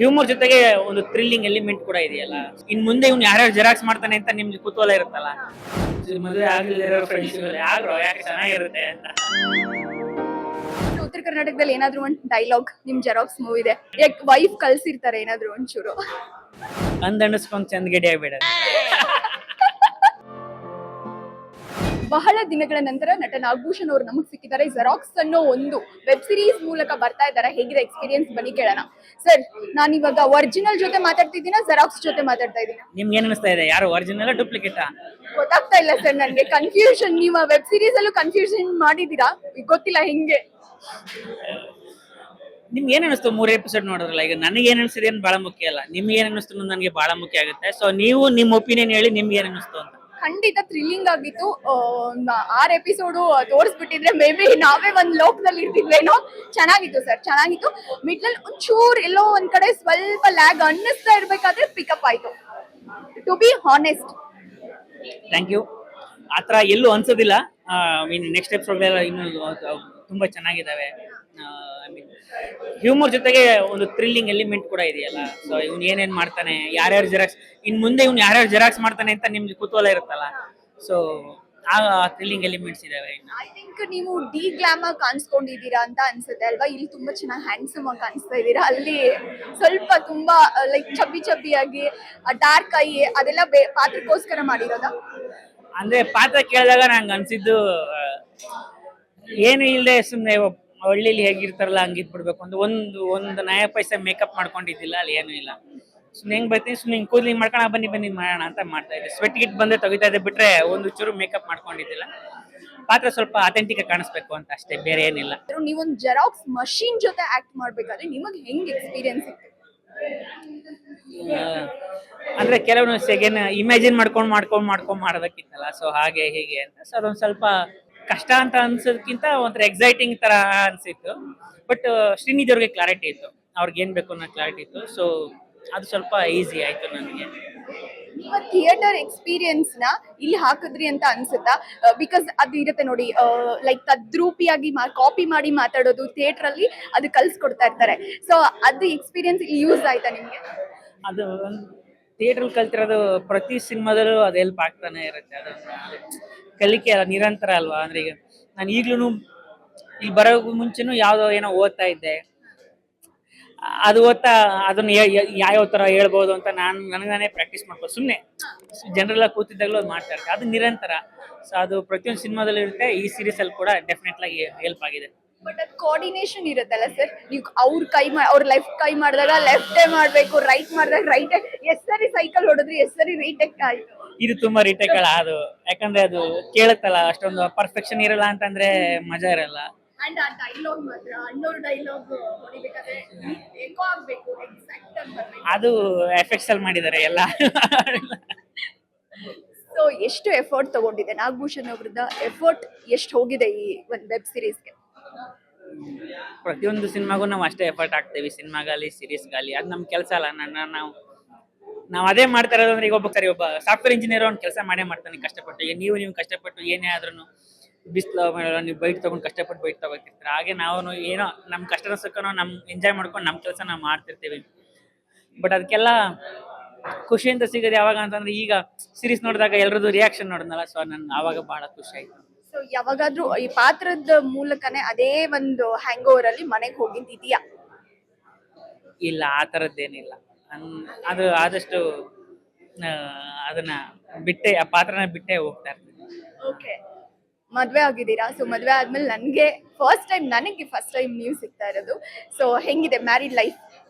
Humour ಜೊತೆಗೆ ಒಂದು thrilling element ಕೂಡ ಇದೆಯಲ್ಲ. ಇನ್ ಮುಂದೆ ಇವ್ನು ಯಾರ್ಯಾರು ಜೆರಾಕ್ಸ್ ಮಾಡ್ತಾನೆ ಅಂತ ನಿಮ್ಗೆ ಕುತೂಹಲ ಇರುತ್ತಲ್ಲ. ಮದುವೆ ಆಗಲಿರೋ ಫ್ರೆಂಡ್ಸ್ ಯಾರು ಯಾಕೆ ಚೆನ್ನಾಗಿರುತ್ತೆ ಅಂತ. ಉತ್ತರ ಕರ್ನಾಟಕದಲ್ಲಿ ಏನಾದ್ರು ಒಂದು ಡೈಲಾಗ್ ನಿಮ್ ಜೆರಾಕ್ಸ್ ಮೂವಿದೆ, ಯಾಕೆ ವೈಫ್ ಕಳ್ಸಿರ್ತಾರೆ ಏನಾದ್ರು ಒಂಚೂರು ಅಂದಣಿಸ್ಕೊಂಡ್ ಚಂದ್ಗೆಡಿ ಆಗ್ಬೇಡ. ಬಹಳ ದಿನಗಳ ನಂತರ ನಟ ನಾಗಭೂಷಣ್ ಅವರು ನಮಗ್ ಸಿಕ್ಕಿದ್ದಾರೆ. ಜೆರಾಕ್ಸ್ ಅನ್ನೋ ಒಂದು ವೆಬ್ ಸಿರೀಸ್ ಮೂಲಕ ಬರ್ತಾ ಇದ್ದಾರೆ. ಹೇಗಿದೆ ಎಕ್ಸ್ಪೀರಿಯನ್ಸ್ ಬನ್ನಿ ಕೇಳೋಣ. ಸರ್, ನಾನು ಇವಾಗ ಒರಿಜಿನಲ್ ಜೊತೆ ಮಾತಾಡ್ತಿದ್ದೀನ, ಜೆರಾಕ್ಸ್ ಜೊತೆ ಮಾತಾಡ್ತಾ ಇದ್ದೀನಿ? ನಿಮ್ಗೆ ಏನ್ ಅನಿಸ್ತಾ ಇದೆ, ಯಾರು ಒರಿಜಿನಲ್ ಡೂಪ್ಲಿಕೇಟಾ ಗೊತ್ತಾಗ್ತಾ ಇಲ್ಲ ಸರ್, ನನ್ಗೆ ಕನ್ಫ್ಯೂಷನ್. ನೀವು ವೆಬ್ ಸಿರೀಸ್ ಅಲ್ಲೂ ಕನ್ಫ್ಯೂಷನ್ ಮಾಡಿದೀರಾ, ಗೊತ್ತಿಲ್ಲ ಹೆಂಗೆ. ನಿಮ್ಗೆ ಏನ್ ಅನಿಸ್ತು 3 ಎಪಿಸೋಡ್ ನೋಡಿದ್ರಲ್ಲ? ಈಗ ನನಗೆ ಏನ್ ಅನಿಸಿದೆ ಅಂತ ಬಹಳ ಮುಖ್ಯ ಅಲ್ಲ, ನಿಮ್ಗೆ ಏನ್ ಅನಿಸ್ತು ಅನ್ನೋದು ನನಗೆ ಬಹಳ ಮುಖ್ಯ ಆಗುತ್ತೆ. ಸೊ ನೀವು ನಿಮ್ಮ ಒಪಿನಿಯನ್ ಹೇಳಿ, ನಿಮ್ಗೆ ಏನ್ ಅನಿಸ್ತು ಅಂತ. ಖಂಡಿತ ಥ್ರಿಲ್ಲಿಂಗ್ ಆಗಿತ್ತು. 6 ಎಪಿಸೋಡ್ ತೋರಿಸ್ಬಿಟ್ಟಿದ್ರೆ ಮೇ ಬಿ ನಾವೇ ಒಂದ್ ಲೋಕದಲ್ಲಿ ಇರ್ತಿದ್ವೇನೋ. ಚೆನ್ನಾಗಿತ್ತು ಸರ್, ಚೆನ್ನಾಗಿತ್ತು. ಮಿಡ್ಲಲ್ಲಿ ಒಂಚೂರ್ ಎಲ್ಲೋ ಒಂದ್ ಕಡೆ ಸ್ವಲ್ಪ ಲ್ಯಾಗ್ ಅನ್ನಿಸ್ತಾ ಇರ್ಬೇಕಾದ್ರೆ ಪಿಕಪ್ ಆಯ್ತು, to be honest. Thank you. ಆತರ ಎಲ್ಲೂ ಅನ್ಸೋದಿಲ್ಲ. ನೆಕ್ಸ್ಟ್ ಎಪಿಸೋಡ್ ಇನ್ನು ತುಂಬಾ ಚೆನ್ನಾಗಿದ್ದಾವೆ. ಹ್ಯೂಮರ್ ಜೊತೆಗೆ ಒಂದು ಥ್ರಿಲ್ಲಿಂಗ್ ಎಲಿಮೆಂಟ್ ಕೂಡ ಇದೆಯಲ್ಲ. ಸೊ ಇವ್ನು ಏನೇನ್ ಮಾಡ್ತಾನೆ, ಯಾರ್ಯಾರು ಜೆರಾಕ್ಸ್, ಇನ್ ಮುಂದೆ ಇವ್ನು ಯಾರ್ಯಾರು ಜೆರಾಕ್ಸ್ ಮಾಡ್ತಾನೆ ಅಂತ ನಿಮ್ಗೆ ಕುತೂಹಲ ಇರುತ್ತಲ್ಲ. ಸೊ ಆ ಥ್ರಿಲ್ಲಿಂಗ್ ಎಲಿಮೆಂಟ್ಸ್ ಇದಾವೆ. ಐ ಥಿಂಕ್ ನೀವು ಡಿ ಗ್ಲಾಮರ್ ಕಾಣಿಸ್ಕೊಂಡಿದ್ದೀರಾ ಅಂತ ಅನ್ಸುತ್ತೆ ಅಲ್ವಾ? ಇಲ್ಲಿ ತುಂಬಾ ಚೆನ್ನಾಗಿ ಹ್ಯಾಂಡ್ಸಮ್ ಆಗಿ ಕಾಣಿಸ್ತಾ ಇದ್ದೀರಾ. ಅಲ್ಲಿ ಸ್ವಲ್ಪ ತುಂಬಾ ಲೈಕ್ ಚಬ್ಬಿಯಾಗಿ ಡಾರ್ಕ್ ಐ ಅದೆಲ್ಲ ಪಾತ್ರಕ್ಕೋಸ್ಕರ ಮಾಡಿರೋದ? ಅಂದ್ರೆ ಪಾತ್ರ ಕೇಳಿದಾಗ ನಂಗೆ ಅನ್ಸಿದ್ದು ಏನು ಇಲ್ಲದೆ ಸುಮ್ಮನೆ ಹಳ್ಳಿಲಿ ಹೇಗಿರ್ತಾರಲ್ಲ ಹಂಗಿಟ್ಬಿಡ್ಬೇಕು ಅಂತ. ಒಂದು ನಯ ಪೈಸೆ ಮೇಕಪ್ ಮಾಡ್ಕೊಂಡಿದ್ದಿಲ್ಲ ಅಲ್ಲಿ, ಏನು ಇಲ್ಲ. ಸುಮ್ಮನೆ ಹೆಂಗ್ ಬರ್ತೀನಿ, ಸುಮ್ಮನೆ ಹಿಂಗ್ ಕೂದ್ಲಿಂಗ್ ಮಾಡ್ಕೊಂಡು ಬನ್ನಿ ಮಾಡೋಣ ಅಂತ ಮಾಡ್ತಾ ಇದ್ದೆ. ಸ್ವೆಟ್ ಗಿಟ್ ಬಂದ್ರೆ ತೆಗಿತಾ ಇದ್ದೆ, ಬಿಟ್ರೆ ಒಂದು ಚೂರು ಮೇಕಪ್ ಮಾಡ್ಕೊಂಡಿದ್ದಿಲ್ಲ. ಪಾತ್ರ ಸ್ವಲ್ಪ ಅಥೆಂಟಿಕ್ ಆಗಿ ಕಾಣಿಸ್ಬೇಕು ಅಂತ ಅಷ್ಟೇ, ಬೇರೆ ಏನಿಲ್ಲ. ನೀವೊಂದು ಜೆರಾಕ್ಸ್ ಮಷೀನ್ ಜೊತೆ ಆಕ್ಟ್ ಮಾಡ್ಬೇಕಾದ್ರೆ ನಿಮಗೆ ಹೆಂಗ್ ಎಕ್ಸ್ಪೀರಿಯನ್ಸ್ ಇತ್ತು? ಅಂದ್ರೆ ಕೆಲವೊಂದು ಸೆಕೆಂಡ್ ಇಮ್ಯಾಜಿನ್ ಮಾಡ್ಕೊಂಡು ಮಾಡೋದಕ್ಕಿತ್ತಲ್ಲ. ಸೊ ಹಾಗೆ ಹೀಗೆ ಅಂತ. ಸೊ ಅದೊಂದು ಸ್ವಲ್ಪ ಕಷ್ಟ ಅಂತ ಅನ್ಸೋದಕ್ಕಿಂತ ಒಂಥರ ಎಕ್ಸೈಟಿಂಗ್ ತರ ಅನ್ಸಿತ್ತು. ಬಟ್ ಶ್ರೀನಿಧಿ ಅವ್ರಿಗೆ ಕ್ಲಾರಿಟಿ ಇತ್ತು, ಅವ್ರಿಗೆ ಏನ್ ಬೇಕು ಅನ್ನೋ ಕ್ಲಾರಿಟಿ ಇತ್ತು. ಸೊ ಅದು ಸ್ವಲ್ಪ ಈಸಿ ಆಯ್ತು ನನಗೆ. ನಿಮ್ಮ ಥಿಯೇಟರ್ ಎಕ್ಸ್ಪೀರಿಯನ್ಸ್ ನ ಇಲ್ಲಿ ಹಾಕಿದ್ರಿ ಅಂತ ಅನ್ಸುತ್ತಾ? ಬಿಕಾಸ್ ಅದು ಇರುತ್ತೆ ನೋಡಿ, ಲೈಕ್ ತದ್ರೂಪಿಯಾಗಿ ಕಾಪಿ ಮಾಡಿ ಮಾತಾಡೋದು ಥಿಯೇಟರ್ ಅಲ್ಲಿ ಅದು ಕಲ್ಸ್ಕೊಡ್ತಾ ಇರ್ತಾರೆ. ಸೊ ಅದು ಎಕ್ಸ್ಪೀರಿಯನ್ಸ್ ಇಲ್ಲಿ ಯೂಸ್ ಆಯ್ತಾ ನಿಮ್ಗೆ? ಅದು ಥಿಯೇಟರ್ ಕಲ್ತಿರೋದು ಪ್ರತಿ ಸಿನಿಮಾದಲ್ಲೂ ಅದು ಹೆಲ್ಪ್ ಆಗ್ತಾನೆ ಇರುತ್ತೆ. ಅದನ್ನ ಕಲಿಕೆ ಅಲ್ಲ, ನಿರಂತರ ಅಲ್ವಾ. ಅಂದ್ರೆ ಈಗ ನಾನು ಈಗ್ಲೂ ಇಲ್ಲಿ ಬರೋ ಮುಂಚೆನೂ ಯಾವ್ದೋ ಏನೋ ಓದ್ತಾ ಇದ್ದೆ. ಅದು ಓದ್ತಾ ಅದನ್ನ ಯಾವ ತರ ಹೇಳ್ಬೋದು ಅಂತ ನನಗಾನೇ ಪ್ರಾಕ್ಟೀಸ್ ಮಾಡ್ಬೋದು. ಸುಮ್ಮನೆ ಜನರೆಲ್ಲ ಕೂತಿದ್ದಾಗಲೂ ಅದು ಮಾಡ್ತಾ ಇರ್ತಾರೆ. ಅದು ನಿರಂತರ. ಸೊ ಅದು ಪ್ರತಿಯೊಂದು ಸಿನಿಮಾದಲ್ಲಿ ಇರುತ್ತೆ. ಈ ಸೀರೀಸ್ ಅಲ್ಲಿ ಕೂಡ ಡೆಫಿನೆಟ್ ಆಗಿ ಹೆಲ್ಪ್ ಆಗಿದೆ. ಬಟ್ ಅದು ಕೋಆರ್ಡಿನೇಷನ್ ಇರುತ್ತಲ್ಲ ಸರ್, ನೀವು ಅವ್ರ ಲೆಫ್ಟ್ ಕೈ ಮಾಡಿದಾಗ ಲೆಫ್ಟ್ ಮಾಡ್ಬೇಕು, ರೈಟ್ ಮಾಡಿದಾಗ ರೈಟ್. ಎಷ್ಟ್ ಸರಿ ಸೈಕಲ್ ಹೊಡೆದ್ರಿ, ಎಷ್ಟ್ ಸರಿ ರೀಟೇಕ್ ಆಯ್ತು? ಇದು ತುಂಬಾ ರೀಟೇಕ್ ಅಲ್ಲ ಅದು, ಯಾಕಂದ್ರೆ ಅದು ಕೇಳುತ್ತಲ್ಲ, ಅಷ್ಟೊಂದು ಪರ್ಫೆಕ್ಷನ್ ಇರಲ್ಲ ಅಂತಂದ್ರೆ ಮಜಾ ಇರಲ್ಲ. ಅಂಡ್ ಆ ಡೈಲಾಗ್ ಮಾತ್ರ ಅನ್ನೋರ್ ಡೈಲಾಗ್ ಹೊಡಿಬೇಕಾದ್ರೆ ಎಕೋ ಆಗ್ಬೇಕು, ಎಕ್ಸಾಕ್ಟ್ ಆಗಿ ಬರ್ಬೇಕು. ಅದು ಎಫೆಕ್ಟ್ಸ್ ಅಲ್ಲಿ ಮಾಡಿದ್ದಾರೆ ಎಲ್ಲ. ಸೊ ಎಷ್ಟು ಎಫರ್ಟ್ ತಗೊಂಡಿದೆ ನಾಗಭೂಷಣ್ ಅವ್ರದ್ದು? ಎಫರ್ಟ್ ಎಷ್ಟು ಹೋಗಿದೆ ಈ ಒಂದು ವೆಬ್ ಸಿರೀಸ್ಗೆ? ಪ್ರತಿಯೊಂದು ಸಿನಿಮಾಗೂ ನಾವು ಅಷ್ಟೇ ಎಫರ್ಟ್ ಹಾಕ್ತೇವೆ, ಸಿನಿಮಾಗಲಿ ಸೀರೀಸ್ಗಾಲಿ. ಅದು ನಮ್ಮ ಕೆಲಸ ಅಲ್ಲ. ನಾವು ಅದೇ ಮಾಡ್ತಾ ಇರೋದು. ಅಂದ್ರೆ ಈಗ ಒಬ್ಬ ಸಾಫ್ಟ್ವೇರ್ ಇಂಜಿನಿಯರ್ ಒಂದು ಕೆಲಸ ಮಾಡೇ ಮಾಡ್ತಾನೆ ಕಷ್ಟಪಟ್ಟು. ಈಗ ನೀವು ಕಷ್ಟಪಟ್ಟು ಏನೇ ಆದ್ರೂ ಬಿಸಿಲು ನೀವು ಬೈಕ್ ತಗೊಂಡು ಕಷ್ಟಪಟ್ಟು ಬೈಕ್ ತಗೋತಿರ್ತೀರ. ಹಾಗೆ ನಾವು ಏನೋ ನಮ್ಮ ಕಷ್ಟದ ಸುಖನೋ ಎಂಜಾಯ್ ಮಾಡ್ಕೊಂಡು ನಮ್ಮ ಕೆಲಸ ನಾವು ಮಾಡ್ತಿರ್ತೀವಿ. ಬಟ್ ಅದಕ್ಕೆಲ್ಲ ಖುಷಿಯಿಂದ ಸಿಗೋದು ಯಾವಾಗ ಅಂತಂದ್ರೆ, ಈಗ ಸೀರೀಸ್ ನೋಡಿದಾಗ ಎಲ್ರದ್ದು ರಿಯಾಕ್ಷನ್ ನೋಡಿದ್ನಲ್ಲ. ಸೊ ನನ್ಗೆ ಆವಾಗ ಬಹಳ ಖುಷಿ ಆಯ್ತು. ಸೊ ಯಾವಾಗಾದ್ರೂ ಈ ಪಾತ್ರದ ಮೂಲಕನೇ ಅದೇ ಒಂದು ಹ್ಯಾಂಗ್ ಓವರ್ ಅಲ್ಲಿ ಮನೆಗೆ ಹೋಗಿದ್ದಿದ್ಯಾ? ಇಲ್ಲ, ಆ ಥರದ್ದೇನಿಲ್ಲ. ಅದು ಆದಷ್ಟು ಅದನ್ನ ಬಿಟ್ಟೆ, ಆ ಪಾತ್ರನ ಬಿಟ್ಟೆ ಹೋಗ್ತಾ ಇರ್ತೀನಿ. ಓಕೆ, ಮದ್ವೆ ಆಗಿದ್ದೀರಾ. ಸೊ ಮದ್ವೆ ಆದ್ಮೇಲೆ ನನಗೆ ಫಸ್ಟ್ ಟೈಮ್ ನೀವು ಸಿಗ್ತಾ ಇರೋದು. ಸೊ ಹೆಂಗಿದೆ ಮ್ಯಾರಿಡ್ ಲೈಫ್?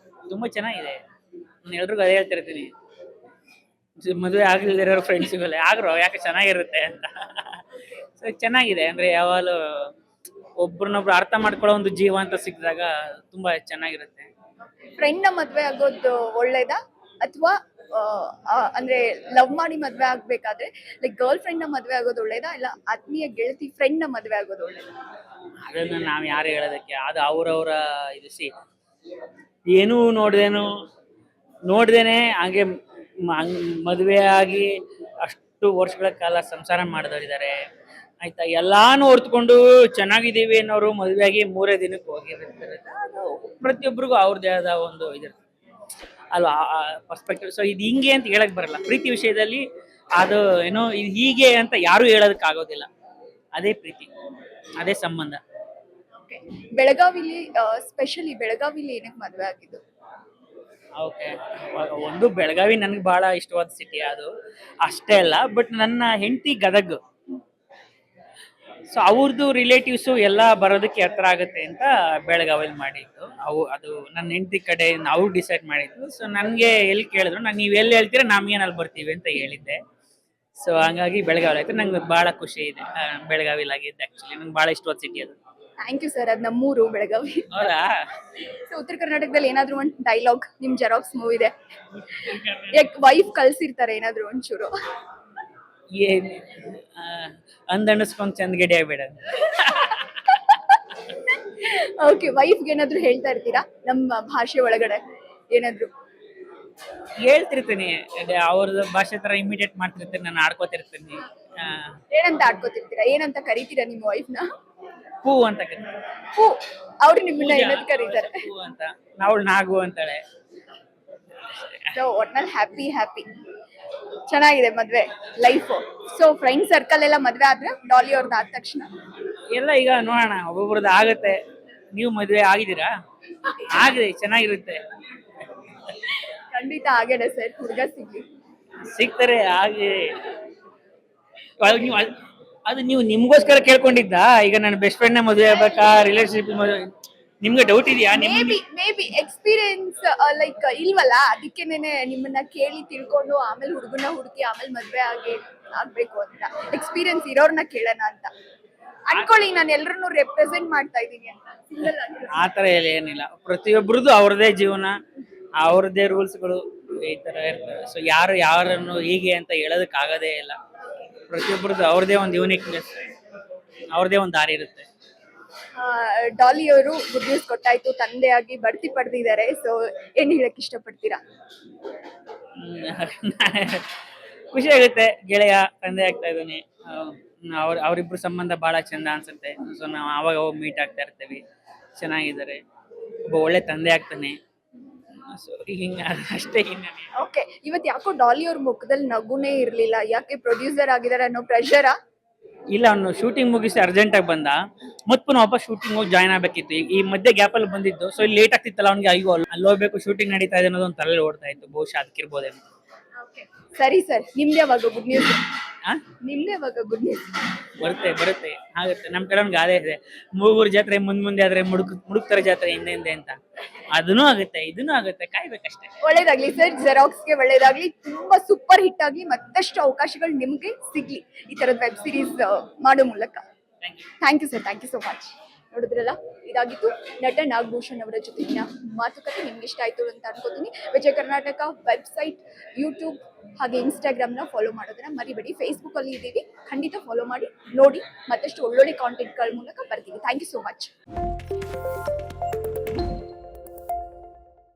ತುಂಬಾ ಚೆನ್ನಾಗಿದೆ. ನಾನು ಎಲ್ರಿಗೂ ಅದೇ ಹೇಳ್ತಿರ್ತೀನಿ, ಮದುವೆ ಆಗಲಿರೋ ಫ್ರೆಂಡ್ಸ್ಗಳು ಯಾಕೆ ಚೆನ್ನಾಗಿರುತ್ತೆ ಅಂತ. ಸೊ ಚೆನ್ನಾಗಿದೆ. ಅಂದ್ರೆ ಯಾವಾಗಲೂ ಒಬ್ರನ್ನೊಬ್ರು ಅರ್ಥ ಮಾಡ್ಕೊಳ್ಳೋ ಒಂದು ಜೀವ ಅಂತ ಸಿಕ್ಕಿದಾಗ ತುಂಬಾ ಚೆನ್ನಾಗಿರುತ್ತೆ. ಫ್ರೆಂಡ್ ನ ಮದ್ವೆ ಆಗೋದು ಒಳ್ಳೇದಾ, ಅಥವಾ ಅಂದ್ರೆ ಲವ್ ಮಾಡಿ ಮದ್ವೆ ಆಗ್ಬೇಕಾದ್ರೆ ಲೈಕ್ ಗರ್ಲ್ ಫ್ರೆಂಡ್ ನ ಮದ್ವೆ ಆಗೋದು ಒಳ್ಳೇದಾ, ಇಲ್ಲ ಆತ್ಮೀಯ ಗೆಳತಿ ಫ್ರೆಂಡ್ ನ ಮದ್ವೆ ಆಗೋದು ಒಳ್ಳೇದಾ? ಅದನ್ನ ನಾವ್ ಯಾರು ಹೇಳೋದಕ್ಕೆ, ಅದು ಅವ್ರವ್ರ ಇದು. ಏನೂ ನೋಡ್ದೇನೆ ಹಾಗೆ ಮದುವೆ ಆಗಿ ಅಷ್ಟು ವರ್ಷಗಳ ಕಾಲ ಸಂಸಾರ ಮಾಡಿದವರಿದ್ದಾರೆ ಆಯ್ತಾ. ಎಲ್ಲಾನು ಹೊರ್ತ್ಕೊಂಡು ಚೆನ್ನಾಗಿದ್ದೀವಿ ಅನ್ನೋರು ಮದುವೆ ಆಗಿ 3 ದಿನಕ್ಕೆ ಹೋಗಿರ್ತಾರೆ. ಪ್ರತಿಯೊಬ್ಬರಿಗೂ ಅವ್ರದ್ದೇ ಆದ ಒಂದು ಇದಿರ್ತದೆ. ಅಲ್ವಾ ಪರ್ಸ್ಪೆಕ್ಟಿವ್. ಸೊ ಇದು ಹಿಂಗೆ ಅಂತ ಹೇಳಕ್ ಬರಲ್ಲ. ಪ್ರೀತಿ ವಿಷಯದಲ್ಲಿ ಅದು ಏನೋ ಇದು ಹೀಗೆ ಅಂತ ಯಾರು ಹೇಳೋದಕ್ಕಾಗೋದಿಲ್ಲ. ಅದೇ ಪ್ರೀತಿ, ಅದೇ ಸಂಬಂಧ. Okay. ಬೆಳಗಾವಿಲಿ ಸ್ಪೆಷಲಿ ಬೆಳಗಾವಿಲಿ ಏನಕ್ಕೆ ಮದ್ವೆ ಆಗಿದ್ದು? ಓಕೆ, ಒಂದು ಬೆಳಗಾವಿ ನನಗೆ ಬಹಳ ಇಷ್ಟವಾದ ಸಿಟಿ, ಅದು ಅಷ್ಟೇ ಅಲ್ಲ. ಬಟ್ ನನ್ನ ಹೆಂಡತಿ ಗದಗ್, ಸೊ ಅವ್ರದ್ದು ರಿಲೇಟಿವ್ಸು ಎಲ್ಲ ಬರೋದಕ್ಕೆ ಹತ್ರ ಆಗುತ್ತೆ ಅಂತ ಬೆಳಗಾವಿಲಿ ಮಾಡಿದ್ದು. ಅದು ನನ್ನ ಹೆಂಡತಿ ಕಡೆ ನಾವು ಡಿಸೈಡ್ ಮಾಡಿದ್ದು. ಸೊ ನನಗೆ ಎಲ್ಲಿ ಕೇಳಿದ್ರು, ನಾನು ನೀವು ಎಲ್ಲಿ ಹೇಳ್ತೀರಾ ನಮ್ಗೇನು ಅಲ್ಲಿ ಬರ್ತೀವಿ ಅಂತ ಹೇಳಿದ್ದೆ. ಸೊ ಹಂಗಾಗಿ ಬೆಳಗಾವಿ ಆಯ್ತು. ನಂಗೆ ಭಾಳ ಖುಷಿ ಇದೆ ಬೆಳಗಾವಿಲಿ ಆಗಿದ್ದು. ಆ್ಯಕ್ಚುಲಿ ನಂಗೆ ಭಾಳ ಇಷ್ಟವಾದ ಸಿಟಿ ಅದು. Thank you sir. ಅದು ನಮ್ಮೂರು ಬೆಳಗಾವಿ. ಹೌದಾ? ಸೊ ಉತ್ತರ ಕರ್ನಾಟಕದಲ್ಲಿ ಏನಾದ್ರು ಒಂದು ಡೈಲಾಗ್ ನಿಮ್ ಜೆರಾಕ್ಸ್ ಮೂವಿದೆ, ಯಾಕೆ ವೈಫ್ ಕಳ್ಸಿರ್ತಾರೆ ಏನಾದ್ರು ಒಂಚೂರು? ಏನ್ ಅಂದಣಿಸ್ಕೊಂಡ್ ಚಂದ ಗೆಡಿ ಆಗ್ಬೇಡ. ಓಕೆ, ವೈಫ್ಗೆ ಏನಾದ್ರು ಹೇಳ್ತಾ ಇರ್ತೀರಾ ನಮ್ಮ ಭಾಷೆ ಒಳಗಡೆ ಏನಾದ್ರು? ಹೇಳ್ತಿರ್ತೀನಿ, ಅವ್ರದ್ದು ಭಾಷೆ ತರ ಇಮಿಡಿಯೇಟ್ ಮಾಡ್ತಿರ್ತೀನಿ, ನಾನು ಆಡ್ಕೋತಿರ್ತೀನಿ. ಏನಂತ ಆಡ್ಕೋತಿರ್ತೀರಾ? ಏನಂತ ಕರಿತೀರಾ ನಿಮ್ಮ ವೈಫ್ನ? ಪೂ ಅಂತ ಕರೀತಾರೆ. ಹೂ. ಅವ್ರು ನಿಮ್ಮನ್ನ ಏನಂತ ಕರೀತಾರೆ? ಪೂ ಅಂತ. ನಾವು ನಾಗು ಅಂತಾಳೆ. ಸೊ ಒಟ್ನಲ್ಲಿ ಹ್ಯಾಪಿ ಚೆನ್ನಾಗಿದೆ ಮದ್ವೆ ಲೈಫು. ಸೊ ಫ್ರೆಂಡ್ ಸರ್ಕಲ್ ಎಲ್ಲ ಮದ್ವೆ ಆದ್ರೆ ಡಾಲಿ ಅವ್ರದ್ದು ಆದ ತಕ್ಷಣ ಎಲ್ಲ ಈಗ ನೋಡೋಣ, ಒಬ್ಬೊಬ್ರದ್ದು ಆಗತ್ತೆ. ನೀವು ಮದ್ವೆ ಆಗಿದ್ದೀರಾ? ಆಗ್ರಿ, ಚೆನ್ನಾಗಿರುತ್ತೆ. ಖಂಡಿತ ಆಗೇನೆ ಸರ್, ಹುಡುಗ ಸಿಗ್ತಾರೆ ಆಗಿ. ಅದು ನೀವು ನಿಮ್ಗೋಸ್ಕರ ಕೇಳ್ಕೊಂಡಿದ್ದ? ಈಗ ನನ್ನ ಬೆಸ್ಟ್ ಫ್ರೆಂಡ್ ನ ಮದುವೆ ಆಗ್ಬೇಕಾ, ರಿಲೇಶನ್ಶಿಪ್ ನಿಮ್ಗೆ ಡೌಟ್ ಇದೆಯಾ? ಮೇ ಬಿ ಎಕ್ಸ್ಪೀರಿಯನ್ಸ್ ಲೈಕ್ ಇಲ್ವಲ್ಲ, ಅದಕ್ಕೇನೆ ನಿಮ್ಮನ್ನ ಕೇಳಿ ತಿಳ್ಕೊಂಡು ಆಮೇಲೆ ಹುಡುಗನ ಹುಡುಕಿ ಆಮೇಲೆ ಮದ್ವೆ ಆಗ್ಬೇಕು ಅಂತ. ಎಕ್ಸ್ಪೀರಿಯನ್ಸ್ ಇರೋರ್ನ ಕೇಳೋಣ ಅಂತ ಅನ್ಕೊಳ್ಳಿ. ನಾನು ಎಲ್ರನ್ನೂ ರೆಪ್ರೆಸೆಂಟ್ ಮಾಡ್ತಾ ಇದ್ದೀನಿ ಅಂತ. ಸಿಂಗಲ್ ಆಗಿ ಆತರ ಏನಿಲ್ಲ. ಪ್ರತಿಯೊಬ್ಬರದ್ದು ಅವ್ರದೇ ಜೀವನ, ಅವ್ರದ್ದೇ ರೂಲ್ಸ್ಗಳು ಈ ತರ ಇರ್ತವೆ. ಸೊ ಯಾರನ್ನು ಹೀಗೆ ಅಂತ ಹೇಳೋದಕ್ಕೆ ಆಗೋದೇ ಇಲ್ಲ. ಪ್ರತಿಯೊಬ್ಬರದ್ದು ಅವ್ರದೇ ಒಂದು ಯೂನಿಕ್ನೆಸ್, ಅವ್ರದೇ ಒಂದು ದಾರಿ ಇರುತ್ತೆ. ಡಾಲಿ ಅವರು ಗುಡ್ ನ್ಯೂಸ್ ಕೊಟ್ಟಾಯ್ತು, ತಂದೆಯಾಗಿ ಬಡ್ತಿ ಪಡೆದಿದ್ದಾರೆ. ಸೊ ಏನ್ ಹೇಳಕ್ ಇಷ್ಟಪಡ್ತೀರಾ? ಖುಷಿ ಆಗುತ್ತೆ, ಗೆಳೆಯ ತಂದೆ ಆಗ್ತಾ ಇದ್ದಾನೆ. ಅವರಿಬ್ರು ಸಂಬಂಧ ಬಹಳ ಚಂದ ಅನ್ಸುತ್ತೆ. ಸೊ ನಾವು ಅವಾಗ ಹೋಗಿ ಮೀಟ್ ಆಗ್ತಾ ಇರ್ತೀವಿ. ಚೆನ್ನಾಗಿದ್ದಾರೆ, ಒಬ್ಬ ಒಳ್ಳೆ ತಂದೆ ಆಗ್ತಾನೆ. ಸೊ ಹಿಂಗ ಅಷ್ಟೇ. ಓಕೆ, ಇವತ್ತು ಯಾಕೋ ಡಾಲಿ ಅವ್ರ ಮುಖದಲ್ಲಿ ನಗುನೇ ಇರ್ಲಿಲ್ಲ. ಯಾಕೆ? ಪ್ರೊಡ್ಯೂಸರ್ ಆಗಿದ್ದಾರೆ ಅನ್ನೋ ಪ್ರೆಷರಾ? ಇಲ್ಲ, ಅವನು ಶೂಟಿಂಗ್ ಮುಗಿಸಿ ಅರ್ಜೆಂಟ್ ಆಗಿ ಬಂದ. ಮತ್ತೆ ಪುನಃ ವಾಪಸ್ ಶೂಟಿಂಗ್ ಹೋಗಿ ಜಾಯ್ನ್ ಆಗ್ಬೇಕಿತ್ತು. ಈ ಮಧ್ಯೆ ಗ್ಯಾಪ್ ಅಲ್ಲಿ ಬಂದಿದ್ದು. ಸೊ ಇಲ್ಲಿ ಲೇಟ್ ಆಗ್ತಿತ್ತಲ್ಲ ಅವ್ನಿಗೆ. ಅಯ್ಯೋ ಅಲ್ಲಿ ಹೋಗ್ಬೇಕು, ಶೂಟಿಂಗ್ ನಡೀತಾ ಇದೆ ಅನ್ನೋದು ಒಂದು ತಲೆಯಲ್ಲಿ ಓಡ್ತಾ ಇತ್ತು. ಬಹುಶಃ ಅದಕ್ಕಿರ್ಬೋದೇನೋ. ಸರಿ ಸರ್, ನಿಮ್ದೇ ಯಾವಾಗ ಗುಡ್ ನ್ಯೂಸ್? ಆ ನಿಮ್ದೇ ಯಾವಾಗ ಗುಡ್ ನ್ಯೂಸ್? ಬರುತ್ತೆ ಆಗುತ್ತೆ. ನಮ್ ಕಡೆ ಒಂದು ಗಾದೆ ಇದೆ, ಮೂಗೂರು ಜಾತ್ರೆ ಮುಂದೆ ಆದ್ರೆ ಮುಡುಕ್ತರ ಜಾತ್ರೆ ಹಿಂದೆ ಅಂತ. ಅದನ್ನೂ ಆಗುತ್ತೆ, ಇದನ್ನೂ ಆಗುತ್ತೆ, ಕಾಯ್ಬೇಕಷ್ಟೇ. ಒಳ್ಳೇದಾಗ್ಲಿ ಸರ್, ಜೆರಾಕ್ಸ್ಗೆ ಒಳ್ಳೇದಾಗ್ಲಿ. ತುಂಬಾ ಸೂಪರ್ ಹಿಟ್ ಆಗ್ಲಿ, ಮತ್ತಷ್ಟು ಅವಕಾಶಗಳು ನಿಮ್ಗೆ ಸಿಗ್ಲಿ ಈ ತರದ ವೆಬ್ ಸಿರೀಸ್ ಮಾಡೋ ಮೂಲಕ. Thank you sir, thank you so much. ನೋಡಿದ್ರಲ್ಲ, ಇದಾಗಿತ್ತು ನಟ ನಾಗಭೂಷಣ್ ಅವರ ಜೊತೆಗಿನ ಮಾತುಕತೆ. ನಿಮ್ಗೆ ಇಷ್ಟ ಆಯ್ತು ಅಂತ ಅನ್ಕೋತೀನಿ. ವಿಜಯ ಕರ್ನಾಟಕ ವೆಬ್ಸೈಟ್, ಯೂಟ್ಯೂಬ್ ಹಾಗೆ ಇನ್ಸ್ಟಾಗ್ರಾಮ್ನ ಫಾಲೋ ಮಾಡೋದನ್ನ ಮರಿಬೇಡಿ. ಫೇಸ್ಬುಕ್ ಅಲ್ಲಿ ಇದ್ದೀವಿ, ಖಂಡಿತ ಫಾಲೋ ಮಾಡಿ, ನೋಡಿ. ಮತ್ತಷ್ಟು ಒಳ್ಳೊಳ್ಳೆ ಕಾಂಟೆಂಟ್ಗಳ ಮೂಲಕ ಬರ್ತೀವಿ. Thank you so much.